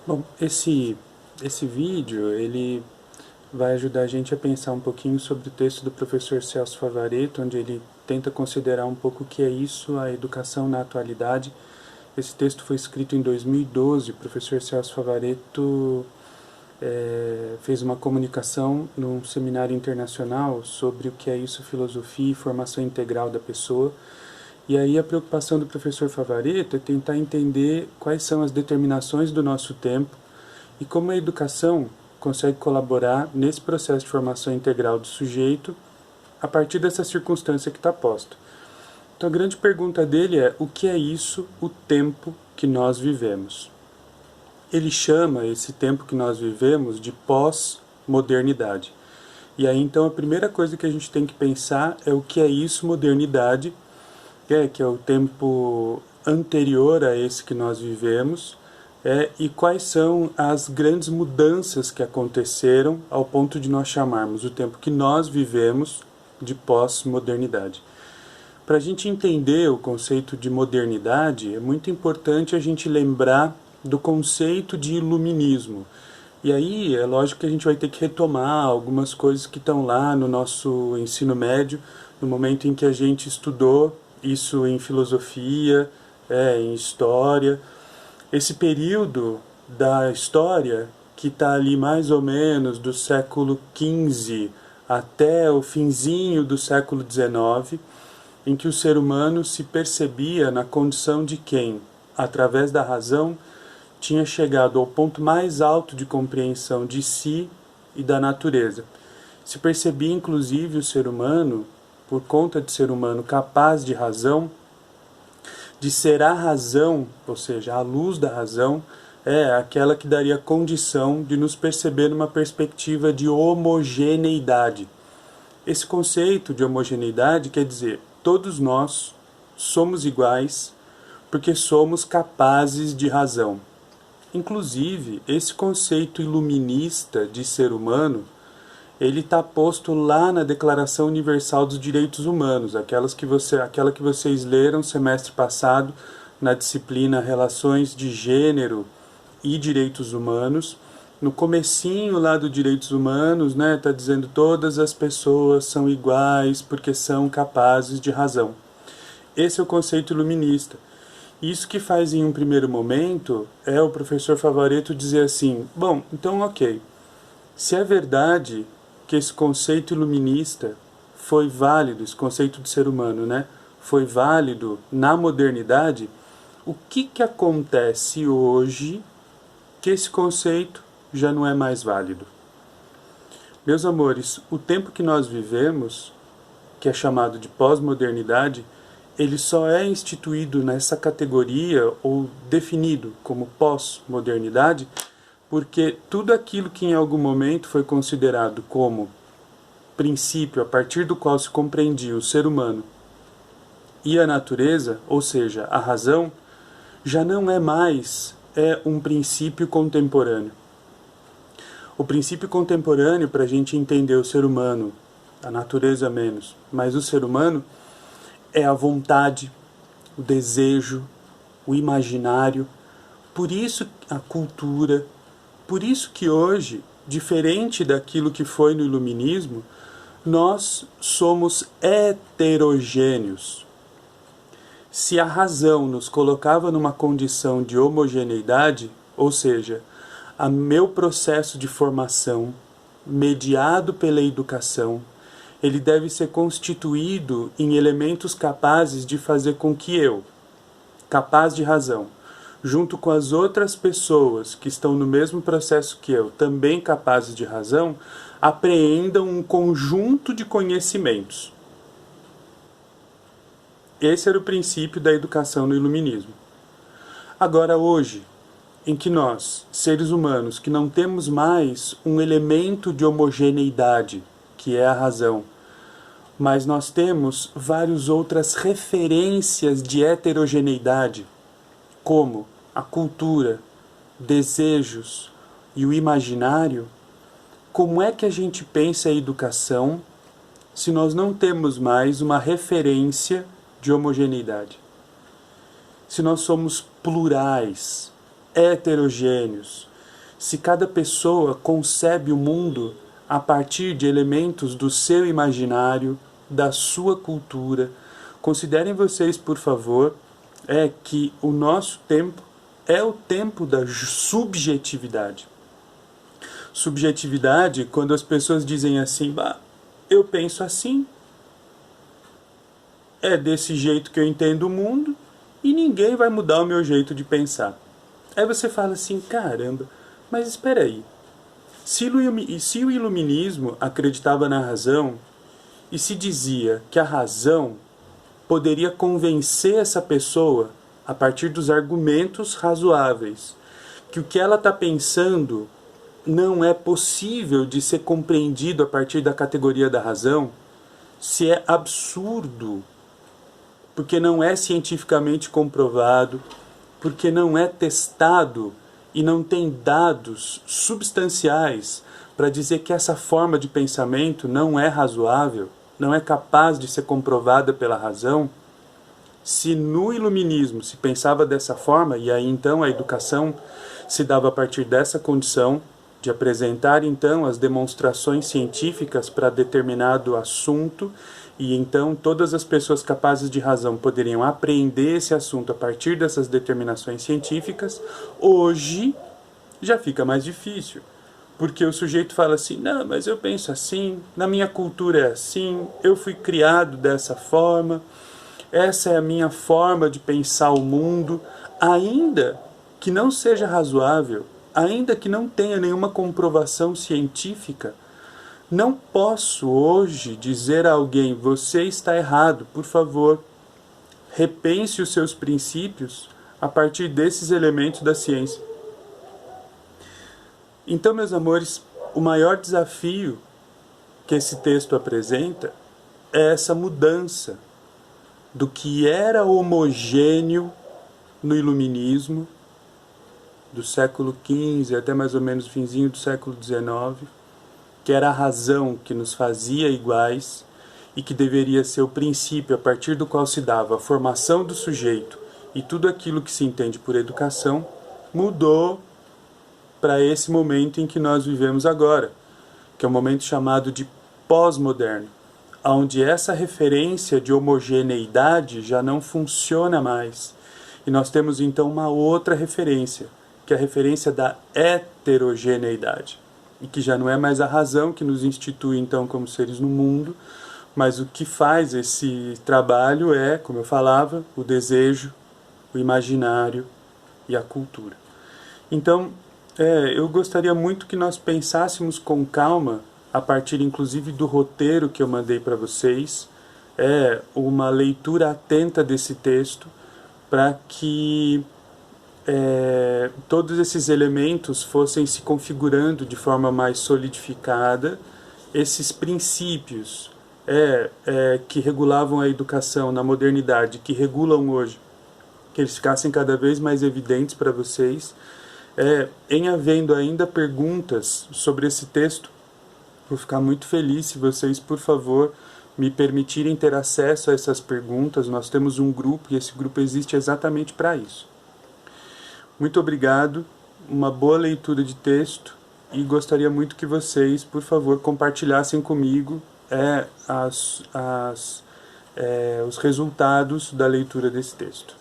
Bom, esse vídeo, ele vai ajudar a gente a pensar um pouquinho sobre o texto do professor Celso Favaretto, onde ele tenta considerar um pouco o que é isso, a educação na atualidade. Esse texto foi escrito em 2012, o professor Celso Favaretto fez uma comunicação num seminário internacional sobre o que é isso, filosofia e formação integral da pessoa. E aí a preocupação do professor Favaretto é tentar entender quais são as determinações do nosso tempo e como a educação consegue colaborar nesse processo de formação integral do sujeito a partir dessa circunstância que está posta. Então a grande pergunta dele é: o que é isso, o tempo que nós vivemos? Ele chama esse tempo que nós vivemos de pós-modernidade. E aí então a primeira coisa que a gente tem que pensar é o que é isso, modernidade, que é o tempo anterior a esse que nós vivemos, e quais são as grandes mudanças que aconteceram ao ponto de nós chamarmos o tempo que nós vivemos de pós-modernidade. Para a gente entender o conceito de modernidade, é muito importante a gente lembrar do conceito de iluminismo. E aí é lógico que a gente vai ter que retomar algumas coisas que estão lá no nosso ensino médio, no momento em que a gente estudou isso em filosofia, em história. Esse período da história, que está ali mais ou menos do século XV até o finzinho do século XIX, em que o ser humano se percebia na condição de quem, através da razão, tinha chegado ao ponto mais alto de compreensão de si e da natureza. Se percebia, inclusive, o ser humano, por conta de ser humano capaz de razão, de ser a razão, ou seja, a luz da razão, é aquela que daria condição de nos perceber numa perspectiva de homogeneidade. Esse conceito de homogeneidade quer dizer, todos nós somos iguais porque somos capazes de razão. Inclusive, esse conceito iluminista de ser humano, ele está posto lá na Declaração Universal dos Direitos Humanos, aquela que vocês leram semestre passado na disciplina Relações de Gênero e Direitos Humanos. No comecinho lá do Direitos Humanos, está dizendo todas as pessoas são iguais porque são capazes de razão. Esse é o conceito iluminista. Isso que faz em um primeiro momento é o professor Favaretto dizer assim, bom, então ok, se é verdade que esse conceito iluminista foi válido, esse conceito de ser humano, foi válido na modernidade, o que acontece hoje que esse conceito já não é mais válido? Meus amores, o tempo que nós vivemos, que é chamado de pós-modernidade, ele só é instituído nessa categoria ou definido como pós-modernidade porque tudo aquilo que em algum momento foi considerado como princípio a partir do qual se compreendia o ser humano e a natureza, ou seja, a razão, já não é mais um princípio contemporâneo. O princípio contemporâneo, para a gente entender o ser humano, a natureza menos, mas o ser humano, é a vontade, o desejo, o imaginário. Por isso a cultura, por isso que hoje, diferente daquilo que foi no iluminismo, nós somos heterogêneos. Se a razão nos colocava numa condição de homogeneidade, ou seja, o meu processo de formação, mediado pela educação, ele deve ser constituído em elementos capazes de fazer com que eu, capaz de razão, junto com as outras pessoas que estão no mesmo processo que eu, também capazes de razão, apreendam um conjunto de conhecimentos. Esse era o princípio da educação no iluminismo. Agora, hoje, em que nós, seres humanos, que não temos mais um elemento de homogeneidade, que é a razão, mas nós temos várias outras referências de heterogeneidade, como a cultura, desejos e o imaginário. Como é que a gente pensa a educação se nós não temos mais uma referência de homogeneidade? Se nós somos plurais, heterogêneos, se cada pessoa concebe o mundo a partir de elementos do seu imaginário, da sua cultura. Considerem vocês, por favor, que o nosso tempo é o tempo da subjetividade. Subjetividade, quando as pessoas dizem assim, eu penso assim, é desse jeito que eu entendo o mundo e ninguém vai mudar o meu jeito de pensar. Aí você fala assim, caramba, mas espera aí. Se o iluminismo acreditava na razão e se dizia que a razão poderia convencer essa pessoa a partir dos argumentos razoáveis, que o que ela está pensando não é possível de ser compreendido a partir da categoria da razão, se é absurdo, porque não é cientificamente comprovado, porque não é testado e não tem dados substanciais para dizer que essa forma de pensamento não é razoável, não é capaz de ser comprovada pela razão. Se no iluminismo se pensava dessa forma, e aí então a educação se dava a partir dessa condição de apresentar então as demonstrações científicas para determinado assunto, e então todas as pessoas capazes de razão poderiam apreender esse assunto a partir dessas determinações científicas, hoje já fica mais difícil. Porque o sujeito fala assim, não, mas eu penso assim, na minha cultura é assim, eu fui criado dessa forma, essa é a minha forma de pensar o mundo, ainda que não seja razoável, ainda que não tenha nenhuma comprovação científica, não posso hoje dizer a alguém, você está errado, por favor, repense os seus princípios a partir desses elementos da ciência. Então, meus amores, o maior desafio que esse texto apresenta é essa mudança do que era homogêneo no iluminismo, do século XV até mais ou menos o finzinho do século XIX, que era a razão que nos fazia iguais e que deveria ser o princípio a partir do qual se dava a formação do sujeito e tudo aquilo que se entende por educação, mudou para esse momento em que nós vivemos agora, que é um momento chamado de pós-moderno, onde essa referência de homogeneidade já não funciona mais. E nós temos então uma outra referência, que é a referência da heterogeneidade, e que já não é mais a razão que nos institui então como seres no mundo, mas o que faz esse trabalho é, como eu falava, o desejo, o imaginário e a cultura. Então, eu gostaria muito que nós pensássemos com calma, a partir inclusive do roteiro que eu mandei para vocês, uma leitura atenta desse texto, para que todos esses elementos fossem se configurando de forma mais solidificada, esses princípios que regulavam a educação na modernidade, que regulam hoje, que eles ficassem cada vez mais evidentes para vocês. Em havendo ainda perguntas sobre esse texto, vou ficar muito feliz se vocês, por favor, me permitirem ter acesso a essas perguntas. Nós temos um grupo e esse grupo existe exatamente para isso. Muito obrigado, uma boa leitura de texto e gostaria muito que vocês, por favor, compartilhassem comigo os resultados da leitura desse texto.